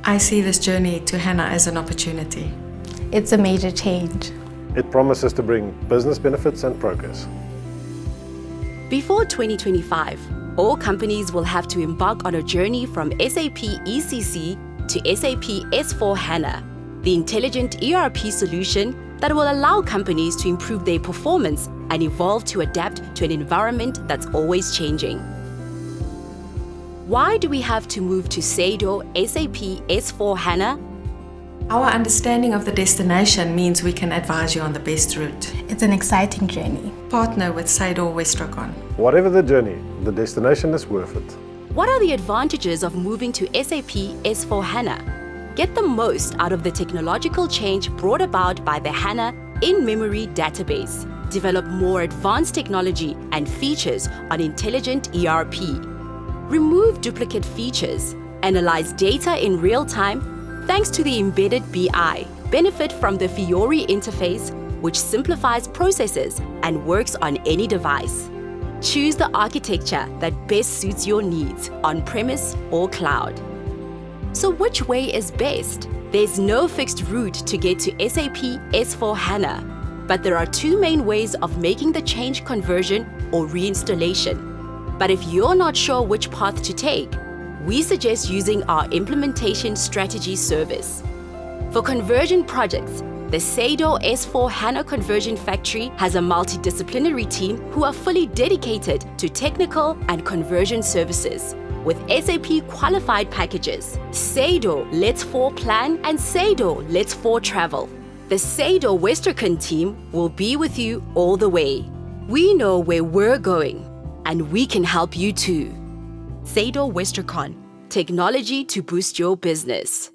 I see this journey to HANA as an opportunity. It's a major change. It promises to bring business benefits and progress. Before 2025, all companies will have to embark on a journey from SAP ECC to SAP S/4HANA, the intelligent ERP solution that will allow companies to improve their performance and evolve to adapt to an environment that's always changing. Why do we have to move to SADO SAP S/4HANA? Our understanding of the destination means we can advise you on the best route. It's an exciting journey. Partner with SAP or Westrocon. Whatever the journey, the destination is worth it. What are the advantages of moving to SAP S/4HANA? Get the most out of the technological change brought about by the HANA in-memory database. Develop more advanced technology and features on intelligent ERP. Remove duplicate features. Analyze data in real time thanks to the embedded BI. Benefit from the Fiori interface, which simplifies processes and works on any device. Choose the architecture that best suits your needs, on-premise or cloud. So which way is best? There's no fixed route to get to SAP S/4HANA, but there are two main ways of making the change conversion or reinstallation. But if you're not sure which path to take, we suggest using our implementation strategy service. For conversion projects, the SADO S/4HANA Conversion Factory has a multidisciplinary team who are fully dedicated to technical and conversion services. With SAP qualified packages, SADO Let's 4 Plan and SADO Let's 4 Travel. The SADO Westrocon team will be with you all the way. We know where we're going, and we can help you too. SADO Westrocon, technology to boost your business.